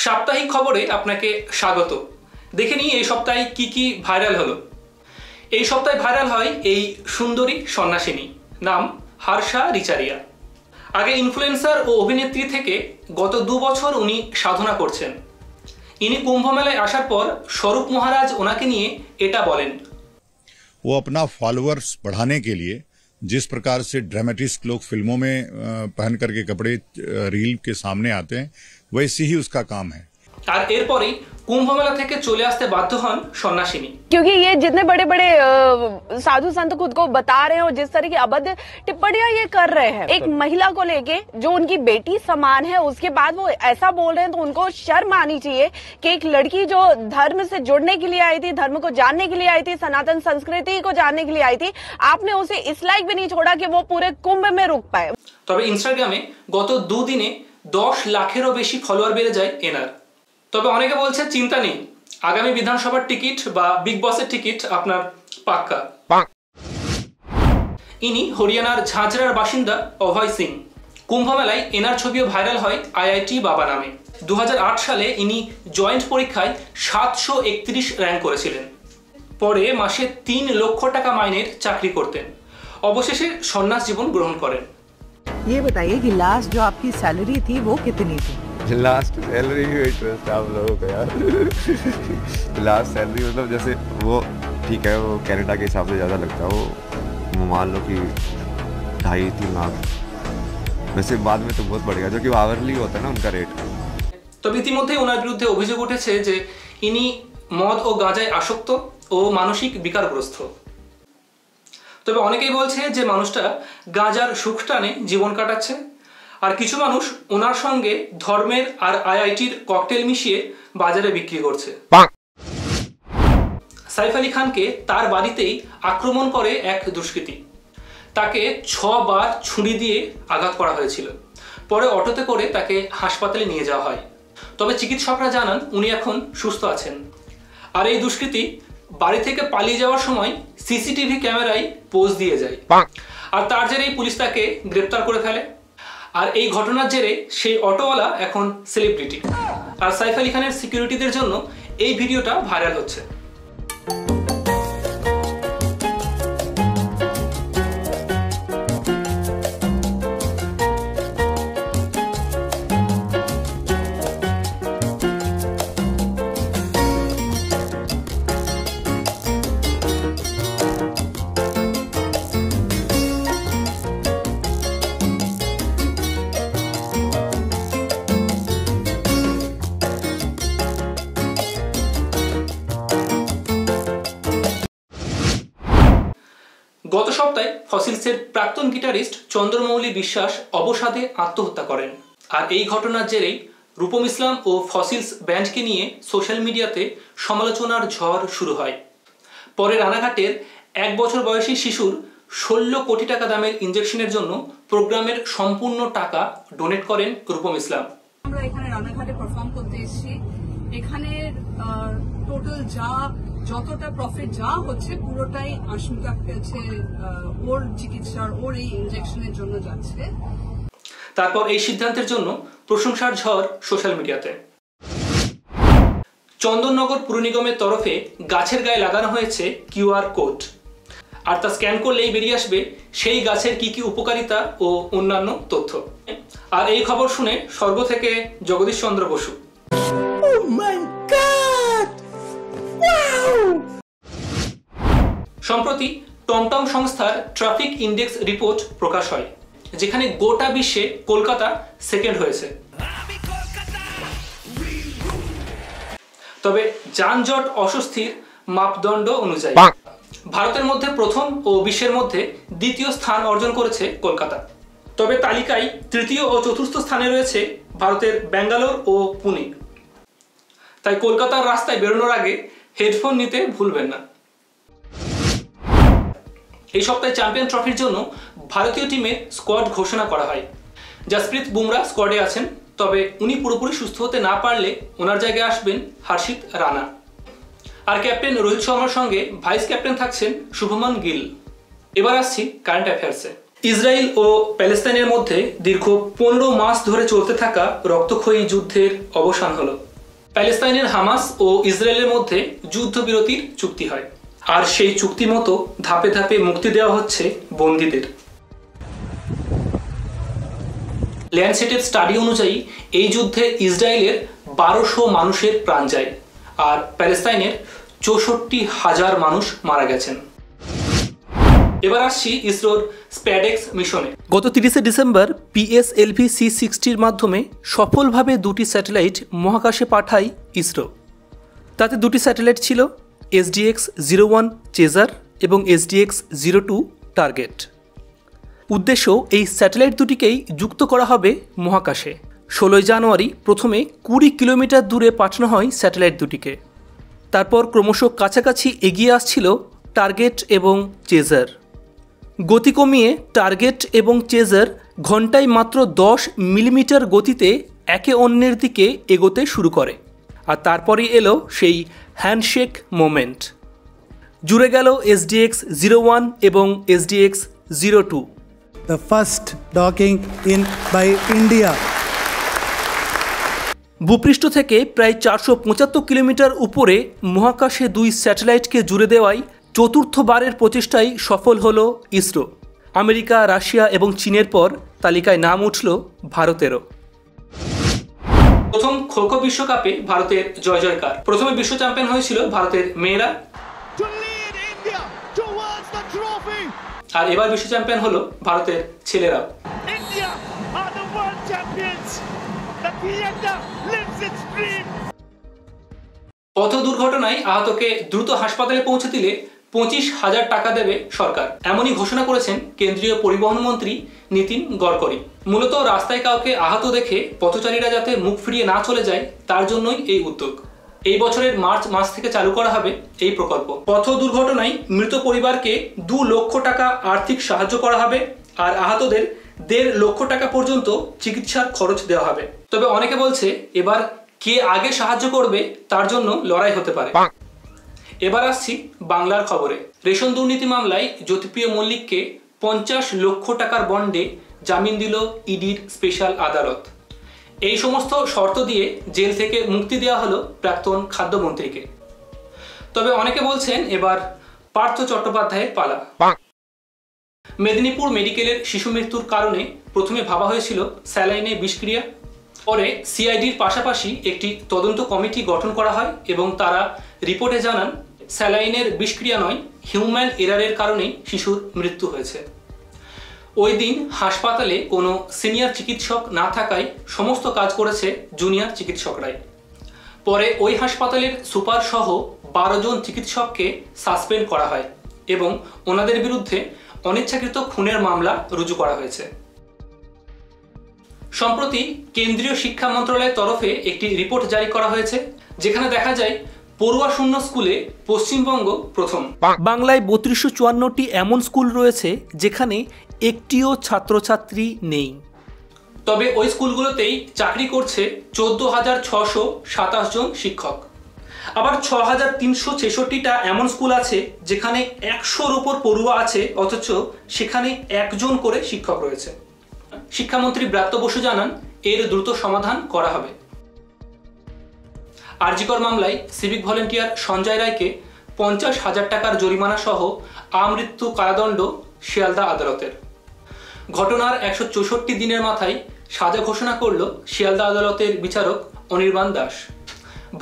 সাপ্তাহিক খবরে আপনাকে স্বাগত। দেখে নিই এই সপ্তাহে কি ভাইরাল হলো। এই সপ্তাহে ভাইরাল হয় এই সুন্দরী সন্ন্যাসিনী, নাম হর্ষা রিচারিয়া। আগে ইনফ্লুয়েন্সার ও অভিনেত্রী থেকে গত 2 বছর উনি সাধনা করছেন। ইনি কুম্ভ মেলায় আসার পর স্বরূপ মহারাজ ওনাকে নিয়ে এটা বলেন, वो अपना फॉलोअर्स बढ़ाने के लिए जिस प्रकार से ड्रामेटिस्ट लोग फिल्मों में पहन करके कपड़े रील के सामने आते हैं, वैसे ही उसका काम है। আর এরপরেই কুম্ভ মেলা থেকে চলে আসতে বাধ্য হন সন্ন্যাসিনী। क्योंकि ये जितने बड़े बड़े साधु संत खुद को बता रहे हैं और जिस तरह की अभद्र टिप्पणियां ये कर रहे हैं एक महिला को लेके जो उनकी बेटी समान है, उसके बाद वो ऐसा बोल रहे हैं, तो उनको शर्म आनी चाहिए कि एक लड़की जो धर्म से जुड़ने के लिए आई थी, धर्म को जानने के लिए आई थी, सनातन संस्कृति को जानने के लिए आई थी, आपने उसे इस लायक भी नहीं छोड़ा कि वो पूरे कुंभ में रुक पाए। তবে ইনস্টাগ্রামে গত 2 দিনে 10 লাখেরও বেশি ফলোয়ার বেড়ে যায় এনার। তবে অনেকে বলছে চিন্তা নেই, আগামী বিধানসভার টিকিট বা বিগ বসের টিকিট আপনার পাক্কা। ইনি হরিয়ানার ঝাঁঝরার বাসিন্দা অভয় সিং। কুম্ভ মেলায় এনার ছবিও ভাইরাল হয় IIT বাবা নামে। 2008 সালে ইনি জয়েন্ট পরীক্ষায় 731 র্যাঙ্ক করেছিলেন। পরে মাসে 3 লক্ষ টাকা মাইনের চাকরি করতেন। অবশেষে সন্ন্যাস জীবন গ্রহণ করেন। ये बताइए कि लास्ट जो आपकी सैलरी थी वो कितनी थी? लास्ट सैलरी की इंटरेस्ट आप लोगों का यार। लास्ट सैलरी मतलब जैसे वो ठीक है, वो कनाडा के हिसाब से ज़्यादा लगता है, वो मान लो कि 2.5-3 लाख। वैसे बाद में तो बहुत बढ़ गया, जो कि आवरली होता है ना उनका रेट। তবে ইতিমধ্যে ওনার বিরুদ্ধে অভিযোগ উঠেছে যে ইনি মদ ও গাঁজায় আসক্ত ও মানসিক বিকারগ্রস্ত। তবে অনেকেই বলছে যে মানুষটা গাঁজার সুখ টানে জীবন কাটাচ্ছে, আর কিছু মানুষ ওনার সঙ্গে ধর্মের আর IITর ককটেল মিশিয়ে বাজারে বিক্রি করছে। সাইফ আলী খানকে তার বাড়িতেই আক্রমণ করে এক দুষ্কৃতী। তাকে 6 বার ছুরি দিয়ে আঘাত করা হয়েছিল। পরে অটোতে করে তাকে হাসপাতালে নিয়ে যাওয়া হয়। তবে চিকিৎসকরা জানান উনি এখন সুস্থ আছেন। আর এই দুষ্কৃতী বাড়ি থেকে পালিয়ে যাওয়ার সময় CCTV ক্যামেরায় পোজ দিয়ে যায়, আর তার জেরেই পুলিশ তাকে গ্রেপ্তার করে ফেলে। আর এই ঘটনার জেরে সেই অটোওয়ালা এখন সেলিব্রিটি। আর সাইফ আলী খানের সিকিউরিটিদের জন্য এই ভিডিওটা ভাইরাল হচ্ছে। গত সপ্তাহে ফসিলসের প্রাক্তন গিটারিস্ট চন্দ্রমৌলি বিশ্বাস অবসাদে আত্মহত্যা করেন। আর এই ঘটনার জেরেই রূপম ইসলাম ও ফসিলস ব্যান্ডকে নিয়ে সোশ্যাল মিডিয়াতে সমালোচনার ঝড় শুরু হয়। পরে রানাঘাটের 1 বছর বয়সী শিশুর 16 কোটি টাকা দামের ইনজেকশনের জন্য প্রোগ্রামের সম্পূর্ণ টাকা ডোনেট করেন রূপম ইসলাম। আমরা এখানে রানাঘাটে পারফর্ম করতে এসেছি। এখানে টোটাল যতটা প্রফিট যা হচ্ছে পুরোটাই আশঙ্কার কাছে ওর চিকিৎসার, ওর এই ইনজেকশনের জন্য যাচ্ছে। তারপর এই সিদ্ধান্তের জন্য প্রশংসার ঝড় সোশ্যাল মিডিয়াতে। চন্দননগর পুর নিগমের তরফে গাছের গায়ে লাগানো হয়েছে QR কোড, আর তা স্ক্যান করলেই বেরিয়ে আসবে সেই গাছের কি উপকারিতা ও অন্যান্য তথ্য। আর এই খবর শুনে স্বর্গ থেকে জগদীশ চন্দ্র বসু। সম্প্রতি টমটম সংস্থার ট্রাফিক ইন্ডেক্স রিপোর্ট প্রকাশ হয়, যেখানে গোটা বিশ্বে কলকাতা সেকেন্ড হয়েছে। তবে যানজট অস্বস্তির মাপদণ্ড অনুযায়ী ভারতের মধ্যে প্রথম ও বিশ্বের মধ্যে দ্বিতীয় স্থান অর্জন করেছে কলকাতা। তবে তালিকায় তৃতীয় ও চতুর্থ স্থানে রয়েছে ভারতের ব্যাঙ্গালোর ও পুনে। তাই কলকাতার রাস্তায় বেরোনোর আগে হেডফোন নিতে ভুলবেন না। এই সপ্তাহে চ্যাম্পিয়ন ট্রফির জন্য ভারতীয় টিমের স্কোয়াড ঘোষণা করা হয়। জসপ্রীত বুমরা স্কোয়াডে আছেন, তবে উনি পুরোপুরি সুস্থ হতে না পারলে ওনার জায়গায় আসবেন হর্ষিত রানা। আর ক্যাপ্টেন রোহিত শর্মার সঙ্গে ভাইস ক্যাপ্টেন থাকছেন শুভমান গিল। এবার আসছি কারেন্ট অ্যাফেয়ার্সে। ইসরায়েল ও প্যালেস্তাইনের মধ্যে দীর্ঘ 15 মাস ধরে চলতে থাকা রক্তক্ষয়ী যুদ্ধের অবসান হলো। প্যালেস্তাইনের হামাস ও ইসরায়েলের মধ্যে যুদ্ধবিরতির চুক্তি হয়, আর সেই চুক্তি মতো ধাপে ধাপে মুক্তি দেওয়া হচ্ছে বন্দীদের। ল্যান্ডসেটের স্টাডি অনুযায়ী এই যুদ্ধে ইসরায়েলের 1200 মানুষের প্রাণ যায়, আর প্যালেস্তাইনের 64,000 মানুষ মারা গেছেন। এবার আসছি ইসরোর স্প্যাডেক্স মিশনে। গত 30 ডিসেম্বর PSLV C-60 মাধ্যমে সফলভাবে 2টি স্যাটেলাইট মহাকাশে পাঠায় ইসরো। তাতে 2টি স্যাটেলাইট ছিল SDX-01 চেজার এবং SDX-02 টার্গেট। উদ্দেশ্য, এই স্যাটেলাইট দুটিকেই যুক্ত করা হবে মহাকাশে। 16 জানুয়ারি প্রথমে 20 কিলোমিটার দূরে পাঠানো হয় স্যাটেলাইট দুটিকে। তারপর ক্রমশ কাছাকাছি এগিয়ে আসছিল টার্গেট এবং চেজার। গতি কমিয়ে টার্গেট এবং চেজার ঘন্টায় মাত্র 10 মিলিমিটার গতিতে একে অন্যের দিকে এগোতে শুরু করে, আর তারপরই এলো সেই হ্যান্ডশেক মোমেন্ট। জুড়ে গেল SDX-01 এবং SDX-02। The first docking in by India. ভূপৃষ্ঠ থেকে প্রায় 475 কিলোমিটার উপরে মহাকাশে 2 স্যাটেলাইটকে জুড়ে দেওয়ায় চতুর্থবারের প্রচেষ্টায় সফল হলো ইসরো। আমেরিকা, রাশিয়া এবং চীনের পর তালিকায় নাম উঠল ভারতেরও। প্রথম খো খো বিশ্বকাপে ভারতের জয় জয়কার। প্রথমে বিশ্ব চ্যাম্পিয়ন হয়েছিল ভারতের মেয়েরা, আর এবার বিশ্ব চ্যাম্পিয়ন হলো ভারতের ছেলেরা। পথ দুর্ঘটনায় আহতকে দ্রুত হাসপাতালে পৌঁছে দিলে 25,000 টাকা দেবে সরকার, এমনই ঘোষণা করেছেন কেন্দ্রীয় পরিবহন মন্ত্রী নীতিন গডকরি। মূলত রাস্তায় কাউকে আহত দেখে পথচারীরা যাতে মুখ ফিরিয়ে না চলে যায়, তার জন্যই এই উদ্যোগ। এই বছরের মার্চ মাস থেকে চালু করা হবে এই প্রকল্প। পথ দুর্ঘটনায় মৃত পরিবারকে 2 লক্ষ টাকা আর্থিক সাহায্য করা হবে, আর আহতদের 1.5 লক্ষ টাকা পর্যন্ত চিকিৎসার খরচ দেওয়া হবে। তবে অনেকে বলছে এবার কে আগে সাহায্য করবে তার জন্য লড়াই হতে পারে। এবার আসছি বাংলার খবরে। রেশন দুর্নীতি মামলায় জ্যোতিপ্রিয় মল্লিককে 50 লক্ষ টাকার বন্ডে জামিন দিল ইডির স্পেশাল আদালত। এই সমস্ত শর্ত দিয়ে জেল থেকে মুক্তি দেওয়া হলো প্রাক্তন খাদ্যমন্ত্রীকে। তবে অনেকে বলছেন এবার পার্থ চট্টোপাধ্যায়ের পালা। মেদিনীপুর মেডিকেলের শিশু মৃত্যুর কারণে প্রথমে ভাবা হয়েছিল স্যালাইনে বিষক্রিয়া, পরে সিআইডির পাশাপাশি একটি তদন্ত কমিটি গঠন করা হয় এবং তারা রিপোর্টে জানান স্যালাইনের বিষক্রিয়া নয়, হিউম্যান এরারের কারণেই শিশুর মৃত্যু হয়েছে। ওই দিন হাসপাতালে কোনো সিনিয়র চিকিৎসক না থাকায় সমস্ত কাজ করেছে জুনিয়র চিকিৎসকরাই। পরে ওই হাসপাতালের সুপার সহ 12 জন চিকিৎসককে সাসপেন্ড করা হয় এবং ওনাদের বিরুদ্ধে অনিচ্ছাকৃত খুনের মামলা রুজু করা হয়েছে। সম্প্রতি কেন্দ্রীয় শিক্ষা মন্ত্রণালয়ের তরফে একটি রিপোর্ট জারি করা হয়েছে, যেখানে দেখা যায় পড়ুয়া শূন্য স্কুলে পশ্চিমবঙ্গ প্রথম। বাংলায় 3254টি এমন স্কুল রয়েছে যেখানে একটিও ছাত্রছাত্রী নেই। তবে ওই স্কুলগুলোতেই চাকরি করছে 14,627 জন শিক্ষক। আবার 6,366টা এমন স্কুল আছে যেখানে 100-র উপর পড়ুয়া আছে, অথচ সেখানে 1 জন করে শিক্ষক রয়েছে। শিক্ষামন্ত্রী ব্রাত্য বসু জানান এর দ্রুত সমাধান করা হবে। আরজিকর মামলায় সিভিক ভলেন্টিয়ার সঞ্জয় রায়কে 50,000 টাকার জরিমানা সহ আমৃত্যু কারাদণ্ড শিয়ালদা আদালতের। ঘটনার 164 দিনের মাথায় সাজা ঘোষণা করল শিয়ালদা আদালতের বিচারক অনির্বাণ দাস।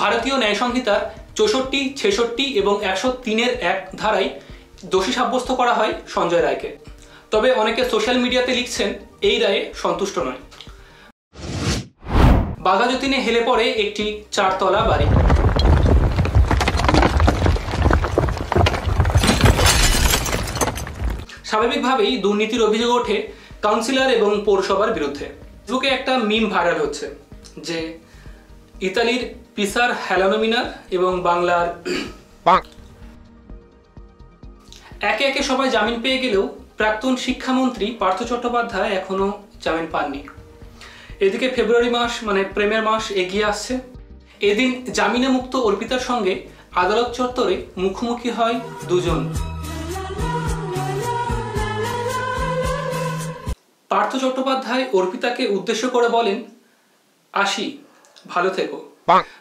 ভারতীয় ন্যায় সংহিতার 64, 66 এবং 103-এর 1 ধারায় দোষী সাব্যস্ত করা হয় সঞ্জয় রায়কে। তবে অনেকে সোশ্যাল মিডিয়াতে লিখছেন এই রায়ে সন্তুষ্ট নয়। বাঘাযতীনে হেলে পড়ে একটি 4তলা বাড়ি। স্বাভাবিকভাবেই দুর্নীতির অভিযোগ ওঠে কাউন্সিলর এবং পৌরসভার বিরুদ্ধে। ফেসবুকে একটা মিম ভাইরাল হচ্ছে যে ইতালির পিসার হ্যালানোমিনার এবং বাংলার একে একে সবাই জামিন পেয়ে গেলেও প্রাক্তন শিক্ষামন্ত্রী পার্থ চট্টোপাধ্যায় এখনো জামিন পাননি। এদিকে ফেব্রুয়ারি মাস মানে প্রেমের মাস এগিয়ে আসছে। এদিন জামিনে মুক্ত অর্পিতার সঙ্গে আদালত চত্বরে মুখোমুখি হয় দুজন। পার্থ চট্টোপাধ্যায় অর্পিতাকে উদ্দেশ্য করে বলেন, আসি, ভালো থেকো।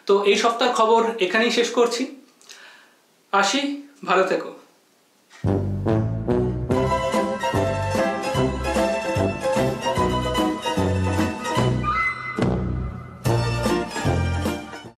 তো এই সপ্তাহের খবর এখানেই শেষ করছি। আসি, ভালো থেকো।